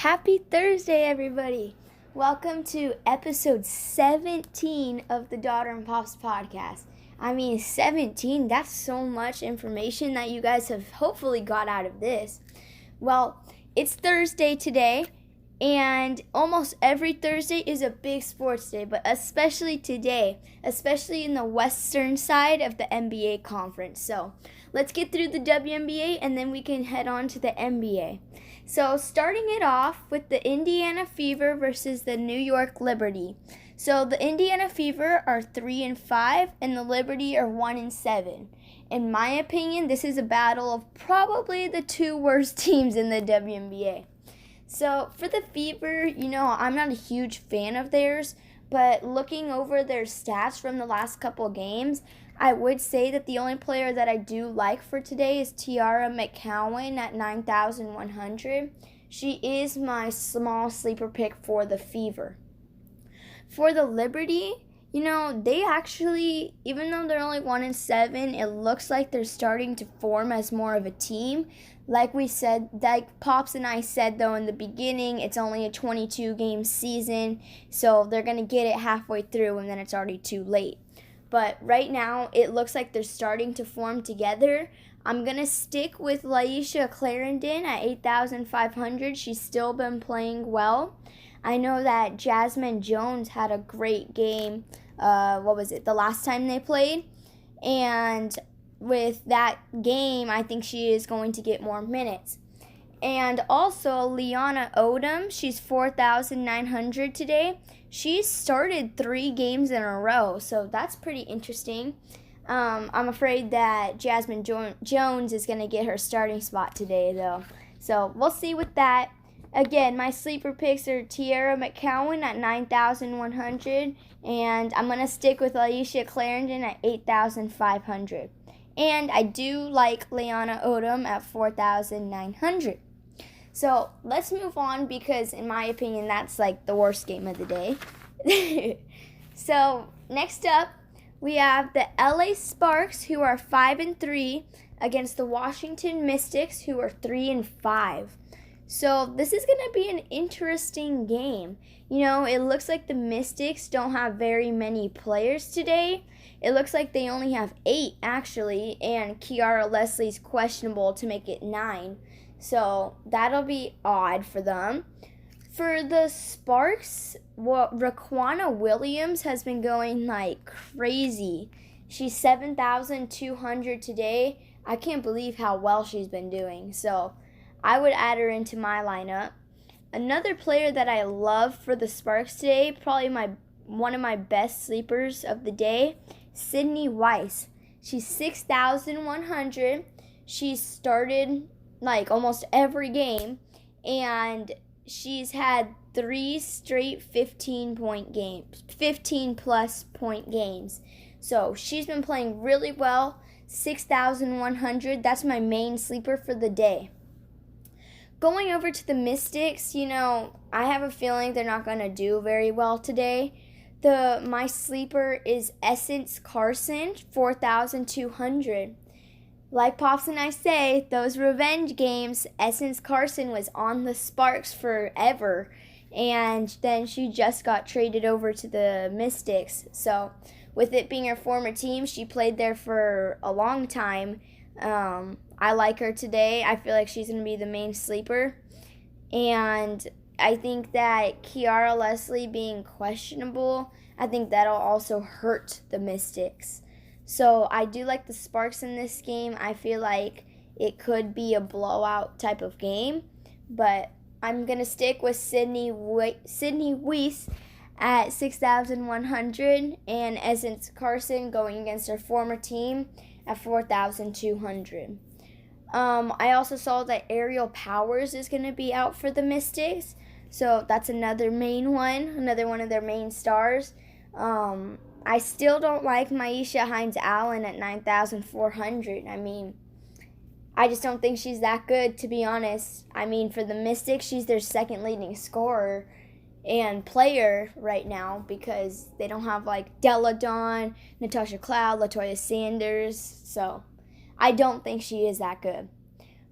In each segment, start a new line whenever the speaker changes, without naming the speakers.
Happy Thursday, everybody! Welcome to episode 17 of the Daughter and Pops podcast. 17, that's so much information that you guys have hopefully got out of this. Well, it's Thursday today, and almost every Thursday is a big sports day, but especially today, especially in the western side of the NBA conference. So let's get through the WNBA, and then we can head on to the NBA. So starting it off with the Indiana Fever versus the New York Liberty. So the Indiana Fever are 3-5 and the Liberty are 1-7. In my opinion, this is a battle of probably the two worst teams in the WNBA. So for the Fever, I'm not a huge fan of theirs, but looking over their stats from the last couple games, I would say that the only player that I do like for today is Teaira McCowan at 9,100. She is my small sleeper pick for the Fever. For the Liberty, they actually, even though they're only 1-7, it looks like they're starting to form as more of a team. Like Pops and I said, though, in the beginning, it's only a 22-game season, so they're going to get it halfway through, and then it's already too late. But right now, it looks like they're starting to form together. I'm going to stick with Layshia Clarendon at 8,500. She's still been playing well. I know that Jasmine Jones had a great game, the last time they played? And with that game, I think she is going to get more minutes. And also, Leona Odom, she's 4,900 today. She's started 3 games in a row, so that's pretty interesting. I'm afraid that Jasmine Jones is going to get her starting spot today, though. So we'll see with that. Again, my sleeper picks are Teaira McCowan at 9,100, and I'm going to stick with Layshia Clarendon at 8,500. And I do like Leona Odom at 4,900. So let's move on because, in my opinion, that's like the worst game of the day. So next up, we have the LA Sparks, who are 5-3, against the Washington Mystics, who are 3-5. So this is going to be an interesting game. It looks like the Mystics don't have very many players today. It looks like they only have 8, actually, and Kiara Leslie's questionable to make it 9. So that'll be odd for them. For the Sparks, Raquana Williams has been going like crazy. She's 7,200 today. I can't believe how well she's been doing. So I would add her into my lineup. Another player that I love for the Sparks today, probably one of my best sleepers of the day, Sydney Weiss. She's 6,100. She's started like almost every game, and she's had 3 straight 15-plus point games. So she's been playing really well. 6,100. That's my main sleeper for the day. Going over to the Mystics, I have a feeling they're not going to do very well today. My sleeper is Essence Carson, 4,200. Like Pops and I say, those revenge games, Essence Carson was on the Sparks forever, and then she just got traded over to the Mystics. So with it being her former team, she played there for a long time. I like her today. I feel like she's going to be the main sleeper. And I think that Kiara Leslie being questionable, I think that'll also hurt the Mystics. So I do like the Sparks in this game. I feel like it could be a blowout type of game. But I'm going to stick with Sydney Weiss at 6,100 and Essence Carson going against her former team at 4,200. I also saw that Ariel Powers is going to be out for the Mystics. So that's another one of their main stars. I still don't like Myisha Hines-Allen at 9,400. I just don't think she's that good, to be honest. For the Mystics, she's their second leading scorer and player right now because they don't have like Della Dawn, Natasha Cloud, Latoya Sanders. So I don't think she is that good.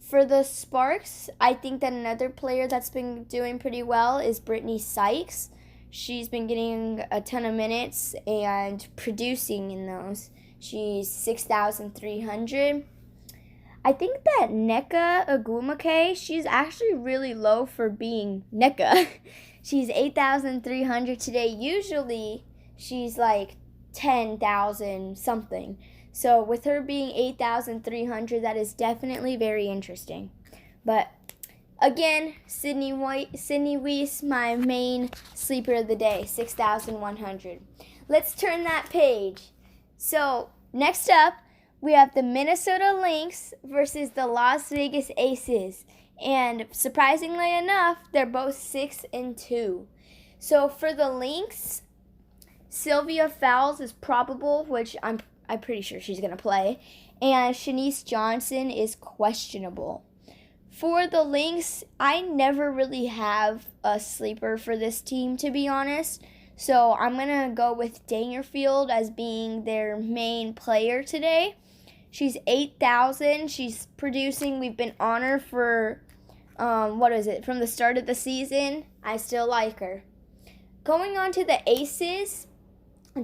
For the Sparks, I think that another player that's been doing pretty well is Brittany Sykes. She's been getting a ton of minutes and producing in those. She's 6,300. I think that Nneka Ogwumike, she's actually really low for being Nneka. She's 8,300 today. Usually, she's like 10,000 something. So with her being 8,300, that is definitely very interesting. But again, Sydney Weiss, my main sleeper of the day, 6,100. Let's turn that page. So next up, we have the Minnesota Lynx versus the Las Vegas Aces. And surprisingly enough, they're both 6-2. So for the Lynx, Sylvia Fowles is probable, which I'm pretty sure she's going to play. And Shanice Johnson is questionable. For the Lynx, I never really have a sleeper for this team, to be honest. So I'm going to go with Dangerfield as being their main player today. She's 8,000. She's producing. We've been on her for, from the start of the season. I still like her. Going on to the Aces,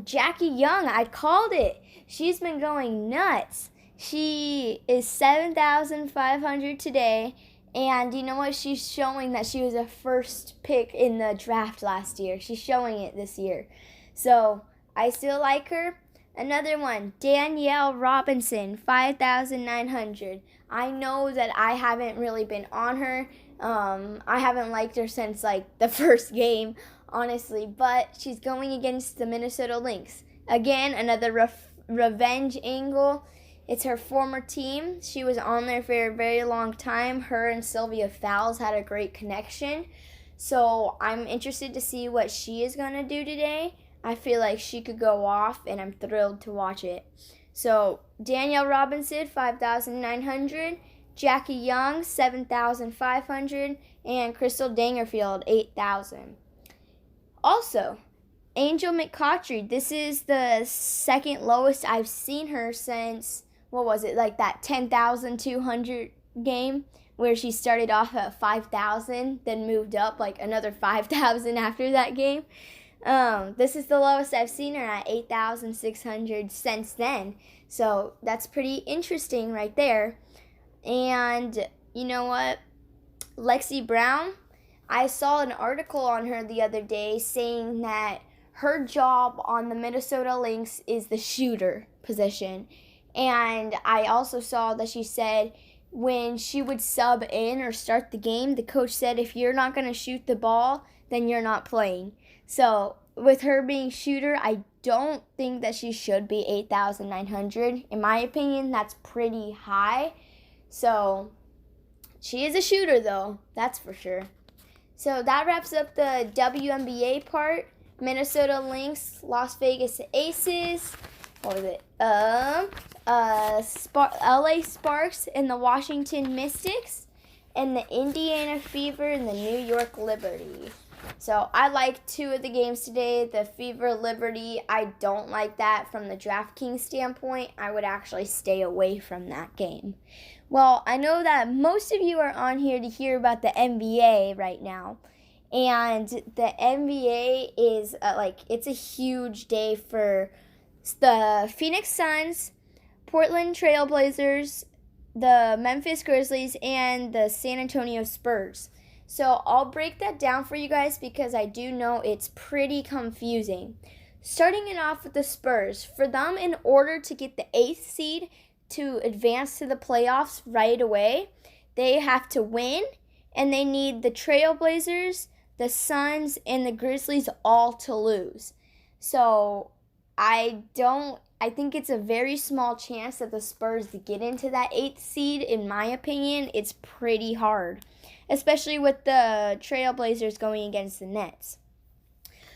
Jackie Young, I called it. She's been going nuts. She is 7,500 today. And you know what? She's showing that she was a first pick in the draft last year. She's showing it this year. So I still like her. Another one, Danielle Robinson, 5,900. I know that I haven't really been on her. I haven't liked her since like the first game, honestly. But she's going against the Minnesota Lynx. Again, another revenge angle. It's her former team. She was on there for a very long time. Her and Sylvia Fowles had a great connection. So I'm interested to see what she is going to do today. I feel like she could go off, and I'm thrilled to watch it. So Danielle Robinson, 5,900. Jackie Young, 7,500. And Crystal Dangerfield, 8,000. Also, Angel McCoughtry, this is the second lowest I've seen her since, like that 10,200 game where she started off at 5,000, then moved up like another 5,000 after that game. This is the lowest I've seen her at 8,600 since then. So that's pretty interesting right there. And you know what? Lexi Brown, I saw an article on her the other day saying that her job on the Minnesota Lynx is the shooter position. And I also saw that she said when she would sub in or start the game, the coach said if you're not going to shoot the ball, then you're not playing. So with her being shooter, I don't think that she should be 8,900. In my opinion, that's pretty high. So she is a shooter, though. That's for sure. So that wraps up the WNBA part. Minnesota Lynx, Las Vegas Aces. What was it? LA Sparks and the Washington Mystics. And the Indiana Fever and the New York Liberty. So I like two of the games today. The Fever Liberty, I don't like that from the DraftKings standpoint. I would actually stay away from that game. Well, I know that most of you are on here to hear about the NBA right now. And the NBA is it's a huge day for the Phoenix Suns, Portland Trail Blazers, the Memphis Grizzlies, and the San Antonio Spurs. So I'll break that down for you guys because I do know it's pretty confusing. Starting it off with the Spurs, for them in order to get the 8th seed to advance to the playoffs right away, they have to win, and they need the Trailblazers, the Suns, and the Grizzlies all to lose. So I think it's a very small chance that the Spurs get into that 8th seed. In my opinion, it's pretty hard, especially with the Trailblazers going against the Nets.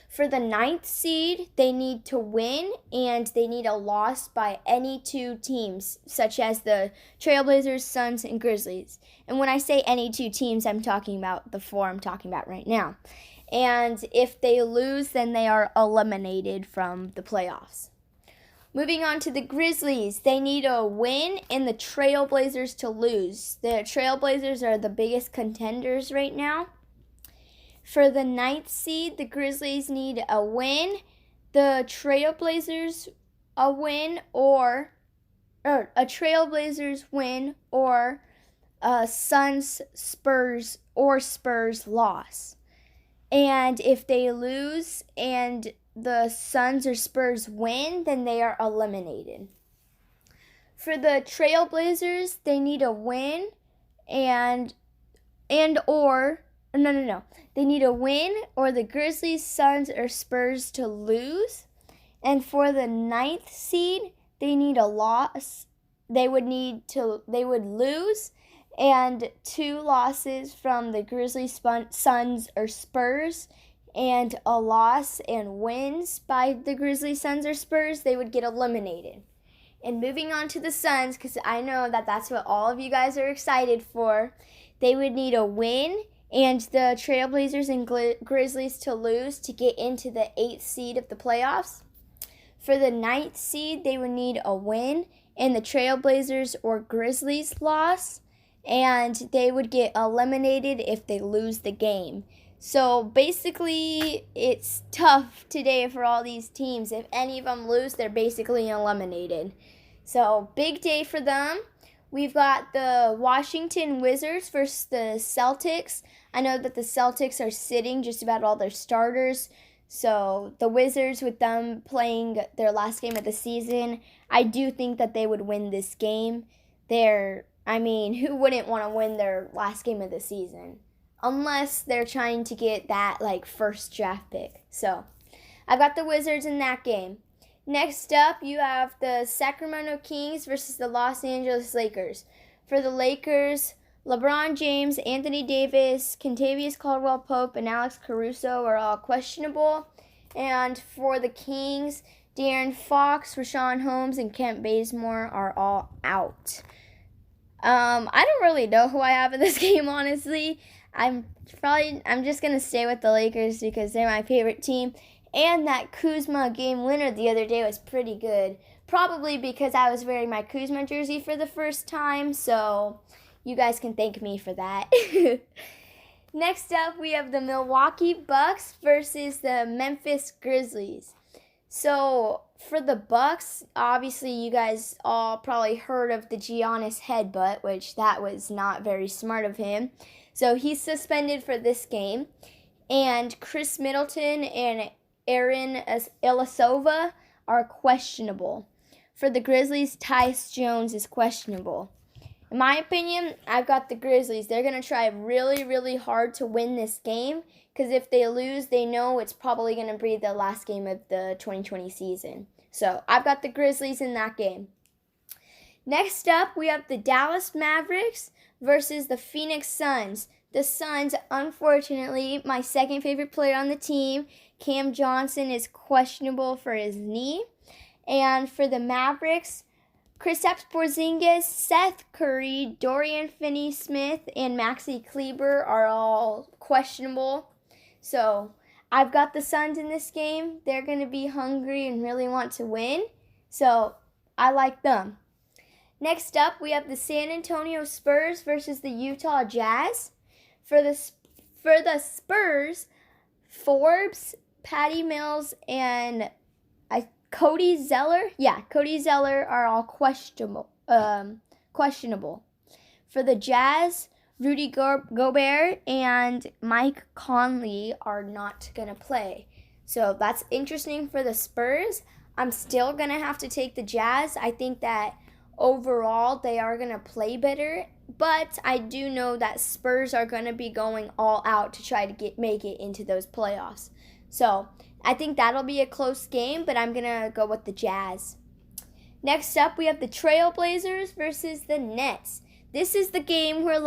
For the 9th seed, they need to win, and they need a loss by any two teams, such as the Trailblazers, Suns, and Grizzlies. And when I say any two teams, I'm talking about the four I'm talking about right now. And if they lose, then they are eliminated from the playoffs. Moving on to the Grizzlies, they need a win and the Trailblazers to lose. The Trailblazers are the biggest contenders right now. For the 9th seed, the Grizzlies need a win, the Trailblazers a win, or a Trailblazers win, or a Suns, Spurs, or Spurs loss. And if they lose and the Suns or Spurs win, then they are eliminated. For the Trailblazers, they need a win They need a win or the Grizzlies, Suns, or Spurs to lose. And for the 9th seed, they need a loss. They would lose and 2 losses from the Grizzlies, Suns, or Spurs, and a loss and wins by the Grizzlies, Suns, or Spurs, they would get eliminated. And moving on to the Suns, because I know that that's what all of you guys are excited for, they would need a win and the Trailblazers and Grizzlies to lose to get into the 8th seed of the playoffs. For the 9th seed, they would need a win and the Trailblazers or Grizzlies loss, and they would get eliminated if they lose the game. So basically, it's tough today for all these teams. If any of them lose, they're basically eliminated. So big day for them. We've got the Washington Wizards versus the Celtics. I know that the Celtics are sitting just about all their starters. So the Wizards, with them playing their last game of the season, I do think that they would win this game. Who wouldn't want to win their last game of the season? Unless they're trying to get that first draft pick. So I've got the Wizards in that game. Next up, you have the Sacramento Kings versus the Los Angeles Lakers. For the Lakers, LeBron James, Anthony Davis, Kentavious Caldwell-Pope, and Alex Caruso are all questionable. And for the Kings, De'Aaron Fox, Richaun Holmes, and Kent Bazemore are all out. I don't really know who I have in this game, honestly. I'm just going to stay with the Lakers because they're my favorite team. And that Kuzma game winner the other day was pretty good. Probably because I was wearing my Kuzma jersey for the first time. So you guys can thank me for that. Next up, we have the Milwaukee Bucks versus the Memphis Grizzlies. So for the Bucks, obviously you guys all probably heard of the Giannis headbutt, which that was not very smart of him. So he's suspended for this game. And Chris Middleton and Aaron Ilyasova are questionable. For the Grizzlies, Tyus Jones is questionable. In my opinion, I've got the Grizzlies. They're going to try really, really hard to win this game because if they lose, they know it's probably going to be the last game of the 2020 season. So I've got the Grizzlies in that game. Next up, we have the Dallas Mavericks versus the Phoenix Suns. The Suns, unfortunately, my second favorite player on the team, Cam Johnson, is questionable for his knee. And for the Mavericks, Kristaps Porzingis, Seth Curry, Dorian Finney-Smith, and Maxi Kleber are all questionable. So I've got the Suns in this game. They're going to be hungry and really want to win. So I like them. Next up, we have the San Antonio Spurs versus the Utah Jazz. For the Spurs, Forbes, Patty Mills, and Cody Zeller are all questionable. For the Jazz, Rudy Gobert and Mike Conley are not going to play. So that's interesting for the Spurs. I'm still going to have to take the Jazz. I think that overall they are going to play better. But I do know that Spurs are going to be going all out to try to make it into those playoffs. So I think that'll be a close game, but I'm going to go with the Jazz. Next up, we have the Trailblazers versus the Nets. This is the game where,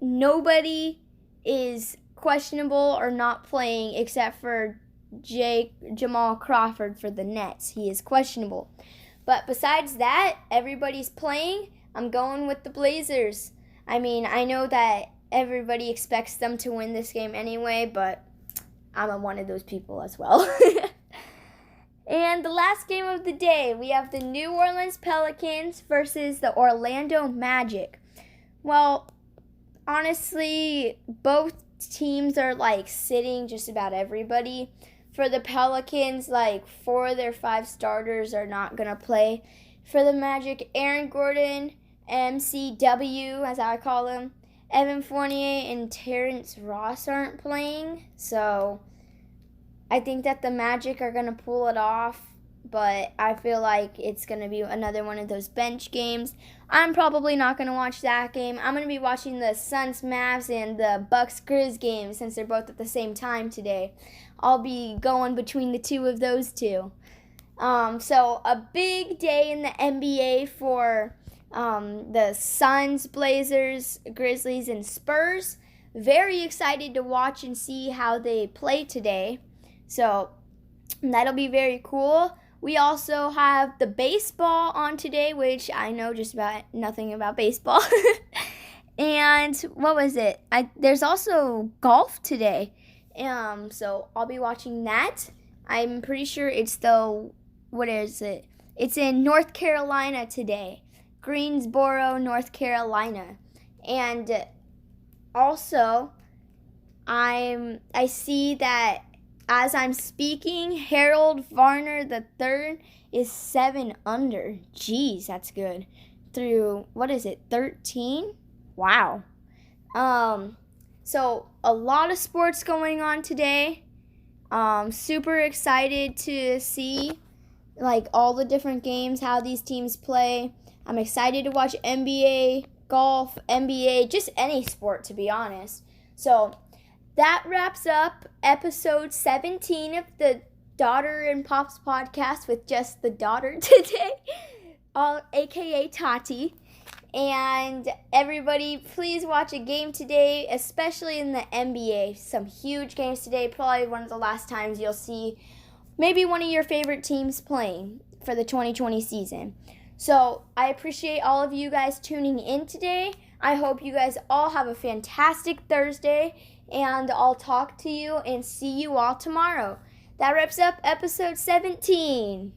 nobody is questionable or not playing except for Jamal Crawford for the Nets. He is questionable. But besides that, everybody's playing. I'm going with the Blazers. I know that everybody expects them to win this game anyway, but I'm one of those people as well. And the last game of the day, we have the New Orleans Pelicans versus the Orlando Magic. Well, honestly, both teams are like sitting just about everybody. For the Pelicans, like 4 of their 5 starters are not going to play. For the Magic, Aaron Gordon, MCW, as I call him, Evan Fournier, and Terrence Ross aren't playing. So I think that the Magic are going to pull it off, but I feel like it's going to be another one of those bench games. I'm probably not going to watch that game. I'm going to be watching the Suns Mavs and the Bucks Grizz game since they're both at the same time today. I'll be going between the two of those two. So a big day in the NBA for the Suns, Blazers, Grizzlies, and Spurs. Very excited to watch and see how they play today. So that'll be very cool. We also have the baseball on today, which I know just about nothing about baseball. And what was it? There's also golf today. So I'll be watching that. I'm pretty sure it's what is it? It's in North Carolina today. Greensboro, North Carolina. And also, I see that as I'm speaking, Harold Varner III is 7 under. Jeez, that's good. Through, 13? Wow. So a lot of sports going on today. Super excited to see like all the different games, how these teams play. I'm excited to watch NBA, golf, NBA, just any sport to be honest. So that wraps up episode 17 of the Daughter and Pops podcast with just the daughter today, aka Tati. And everybody, please watch a game today, especially in the NBA. Some huge games today, probably one of the last times you'll see maybe one of your favorite teams playing for the 2020 season. So I appreciate all of you guys tuning in today. I hope you guys all have a fantastic Thursday, and I'll talk to you and see you all tomorrow. That wraps up episode 17.